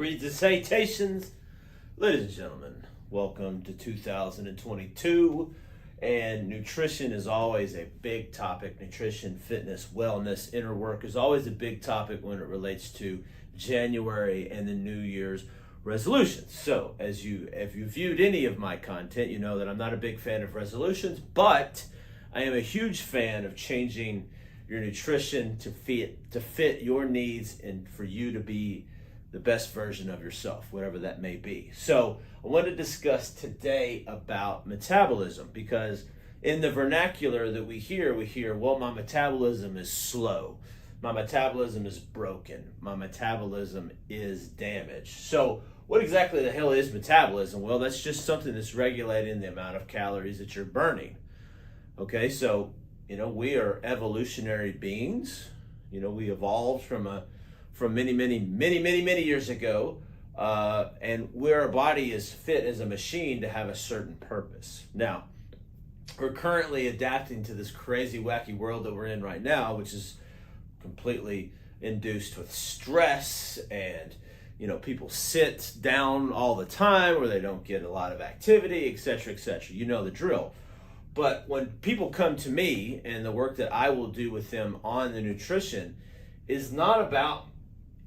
Greetings and salutations, ladies and gentlemen. Welcome to 2022. And nutrition is always a big topic. Nutrition, fitness, wellness, inner work is always a big topic when it relates to January and the New Year's resolutions. So if you viewed any of my content, you know that I'm not a big fan of resolutions, but I am a huge fan of changing your nutrition to fit your needs and for you to be the best version of yourself, whatever that may be. So I want to discuss today about metabolism, because in the vernacular that we hear, well, my metabolism is slow. My metabolism is broken. My metabolism is damaged. So what exactly the hell is metabolism? Well, that's just something that's regulating the amount of calories that you're burning. Okay, so, we are evolutionary beings. We evolved from many years ago, and where our body is fit as a machine to have a certain purpose. Now, we're currently adapting to this crazy, wacky world that we're in right now, which is completely induced with stress, and people sit down all the time, or they don't get a lot of activity, etc., etc. You know the drill. But when people come to me, and the work that I will do with them on the nutrition is not about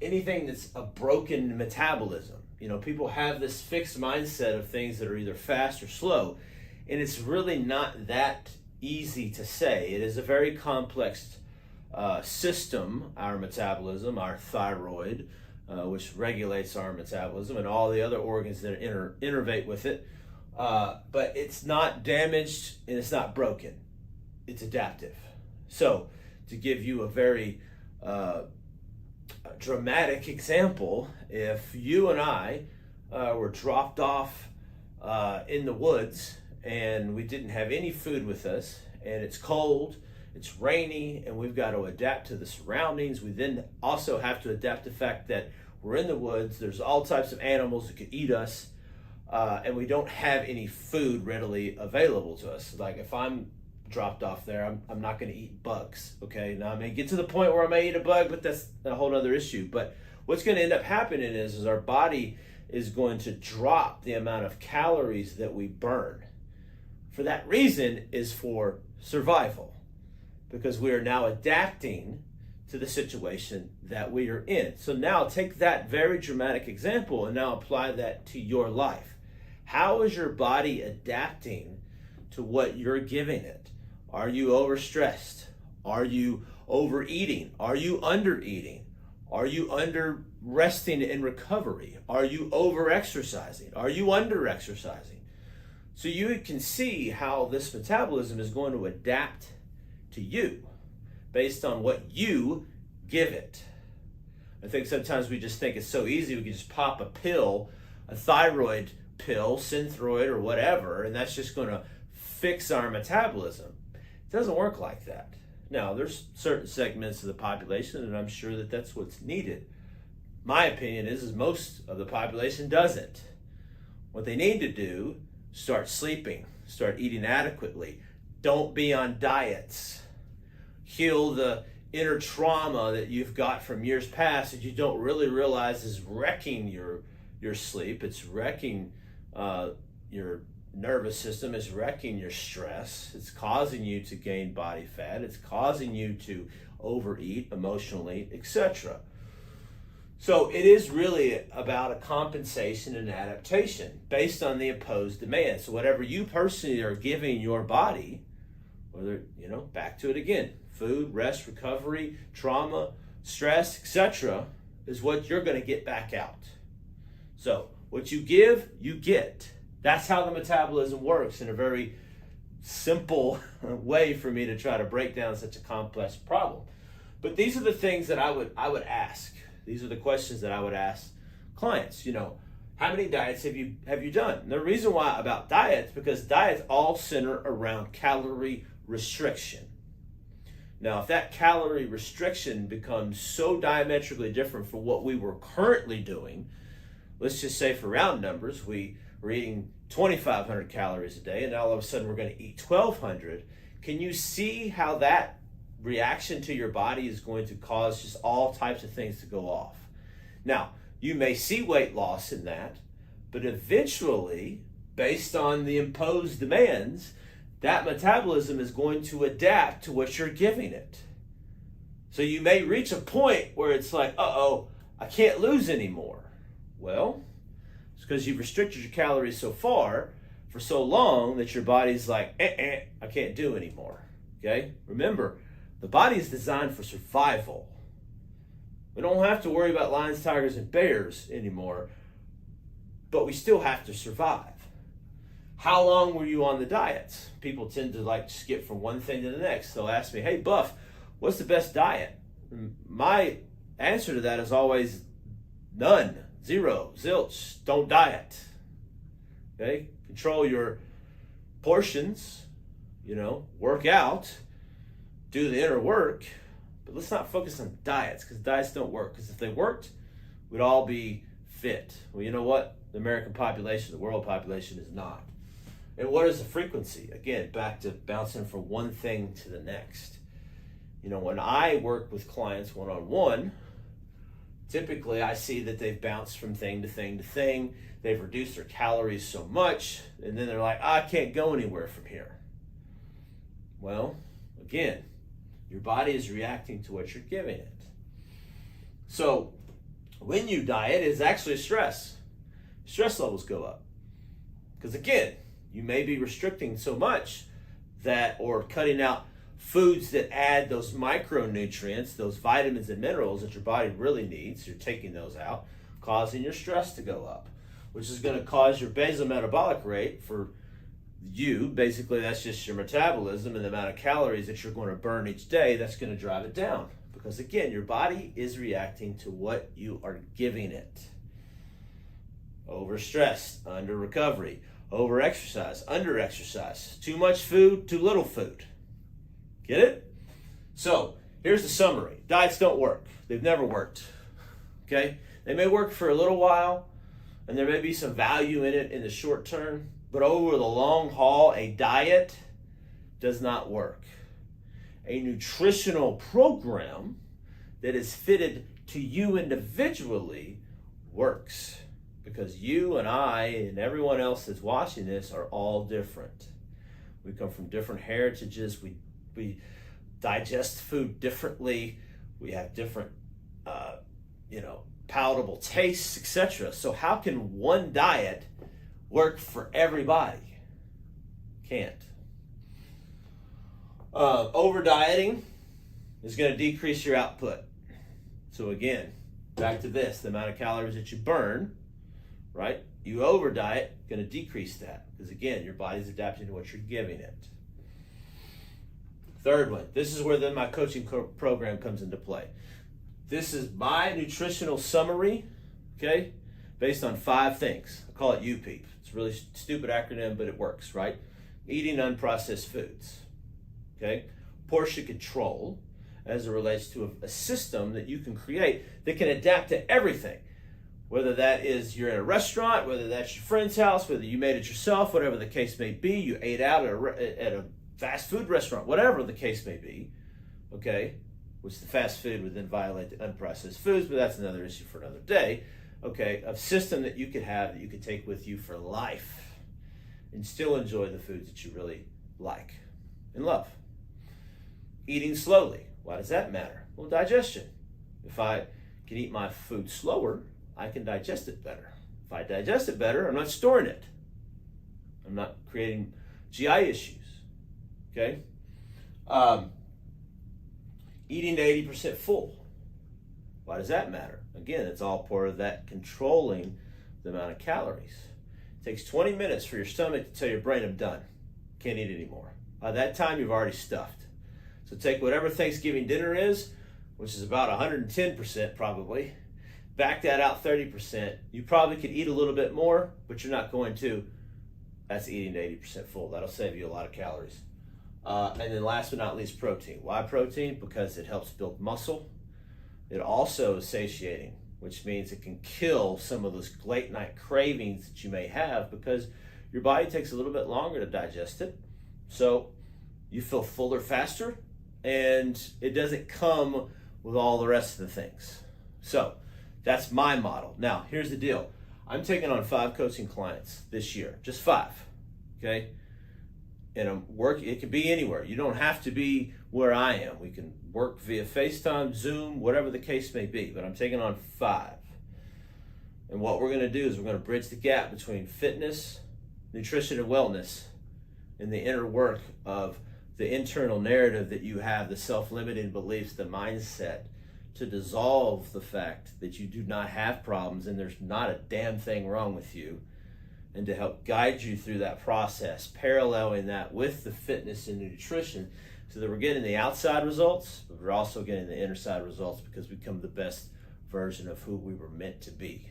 anything that's a broken metabolism. People have this fixed mindset of things that are either fast or slow, and it's really not that easy to say. It is a very complex system, our metabolism, our thyroid, which regulates our metabolism, and all the other organs that innervate with it. But it's not damaged and it's not broken. It's adaptive. So to give you a very dramatic example, if you and I were dropped off in the woods and we didn't have any food with us, and it's cold, it's rainy, and we've got to adapt to the surroundings, we then also have to adapt to the fact that we're in the woods, there's all types of animals that could eat us, and we don't have any food readily available to us. Like if I'm dropped off there, I'm not going to eat bugs. Okay, now I may get to the point where I may eat a bug, but that's a whole other issue. But what's going to end up happening is our body is going to drop the amount of calories that we burn. For that reason is for survival, because we are now adapting to the situation that we are in. So now take that very dramatic example and now apply that to your life. How is your body adapting to what you're giving it? Are you overstressed? Are you overeating? Are you undereating? Are you under resting in recovery? Are you over-exercising? Are you under-exercising? So you can see how this metabolism is going to adapt to you based on what you give it. I think sometimes we just think it's so easy, we can just pop a pill, a thyroid pill, Synthroid or whatever, and that's just going to fix our metabolism. It doesn't work like that. Now, there's certain segments of the population, and I'm sure that that's what's needed. My opinion is most of the population doesn't. What they need to do, start sleeping, start eating adequately, don't be on diets, heal the inner trauma that you've got from years past that you don't really realize is wrecking your sleep. It's wrecking your nervous system, is wrecking your stress. It's causing you to gain body fat. It's causing you to overeat emotionally, etc. So it is really about a compensation and adaptation based on the imposed demand. So whatever you personally are giving your body, whether, back to it again, food, rest, recovery, trauma, stress, etc., is what you're going to get back out. So what you give, you get. That's how the metabolism works, in a very simple way for me to try to break down such a complex problem. But these are the things that I would ask. These are the questions that I would ask clients. How many diets have you done? And the reason why about diets, because diets all center around calorie restriction. Now, if that calorie restriction becomes so diametrically different from what we were currently doing, let's just say for round numbers, we're eating 2,500 calories a day, and now all of a sudden we're going to eat 1,200. Can you see how that reaction to your body is going to cause just all types of things to go off? Now, You may see weight loss in that, but eventually, based on the imposed demands, that metabolism is going to adapt to what you're giving it. So you may reach a point where it's like, uh-oh, I can't lose anymore. Well, it's because you've restricted your calories so far for so long that your body's like, I can't do anymore. Okay? Remember, the body is designed for survival. We don't have to worry about lions, tigers, and bears anymore, but we still have to survive. How long were you on the diets? People tend to like skip from one thing to the next. They'll ask me, hey, Buff, what's the best diet? My answer to that is always none, zero, zilch, don't diet. Okay? Control your portions, work out, do the inner work, but let's not focus on diets, because diets don't work. Because if they worked, we'd all be fit. Well, you know what? The American population, the world population is not. And what is the frequency? Again, back to bouncing from one thing to the next. When I work with clients one-on-one, typically I see that they've bounced from thing to thing to thing. They've reduced their calories so much, and then they're like, I can't go anywhere from here. Well, again, your body is reacting to what you're giving it. So when you diet, it's actually stress. Stress levels go up. Because again, you may be restricting so much that, or cutting out foods that add those micronutrients, those vitamins and minerals that your body really needs. You're taking those out, causing your stress to go up, which is going to cause your basal metabolic rate for you. Basically, that's just your metabolism and the amount of calories that you're going to burn each day. That's going to drive it down. Because again, your body is reacting to what you are giving it. Overstress, under recovery. Over exercise, under exercise. Too much food, too little food. Get it? So here's the summary. Diets don't work. They've never worked. Okay? They may work for a little while, and there may be some value in it in the short term, but over the long haul, a diet does not work. A nutritional program that is fitted to you individually works. Because you and I and everyone else that's watching this are all different. We come from different heritages. We digest food differently. We have different, palatable tastes, etc. So how can one diet work for everybody? Can't. Over dieting is going to decrease your output. So again, back to this, the amount of calories that you burn, right? You over diet, going to decrease that. Because again, your body's adapting to what you're giving it. Third one, this is where then my coaching program comes into play. This is my nutritional summary, okay, based on 5 things. I call it UPEEP. It's a really stupid acronym, but it works, right? Eating unprocessed foods, okay? Portion control, as it relates to a system that you can create that can adapt to everything. Whether that is you're in a restaurant, whether that's your friend's house, whether you made it yourself, whatever the case may be, you ate out at a fast food restaurant, whatever the case may be, okay, which the fast food would then violate the unprocessed foods, but that's another issue for another day, okay, a system that you could have that you could take with you for life and still enjoy the foods that you really like and love. Eating slowly. Why does that matter? Well, digestion. If I can eat my food slower, I can digest it better. If I digest it better, I'm not storing it. I'm not creating GI issues. Okay? Eating to 80% full. Why does that matter? Again, it's all part of that controlling the amount of calories. It takes 20 minutes for your stomach to tell your brain, I'm done. Can't eat anymore. By that time, you've already stuffed. So take whatever Thanksgiving dinner is, which is about 110% probably, back that out 30%. You probably could eat a little bit more, but you're not going to. That's eating to 80% full. That'll save you a lot of calories. And then last but not least, protein. Why protein? Because it helps build muscle. It also is satiating, which means it can kill some of those late night cravings that you may have because your body takes a little bit longer to digest it. So you feel fuller faster, and it doesn't come with all the rest of the things. So That's my model. Now, here's the deal. I'm taking on 5 coaching clients this year, just 5, okay? And it could be anywhere. You don't have to be where I am. We can work via FaceTime, Zoom, whatever the case may be, but I'm taking on 5. And what we're gonna do is we're gonna bridge the gap between fitness, nutrition, and wellness in the inner work of the internal narrative that you have, the self-limiting beliefs, the mindset, to dissolve the fact that you do not have problems and there's not a damn thing wrong with you, and to help guide you through that process, paralleling that with the fitness and nutrition, so that we're getting the outside results, but we're also getting the inner side results, because we become the best version of who we were meant to be.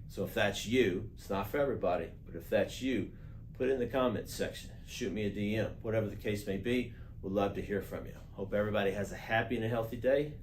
So if that's you, it's not for everybody, but if that's you, put it in the comments section, shoot me a DM, whatever the case may be. We'd love to hear from you. Hope everybody has a happy and a healthy day.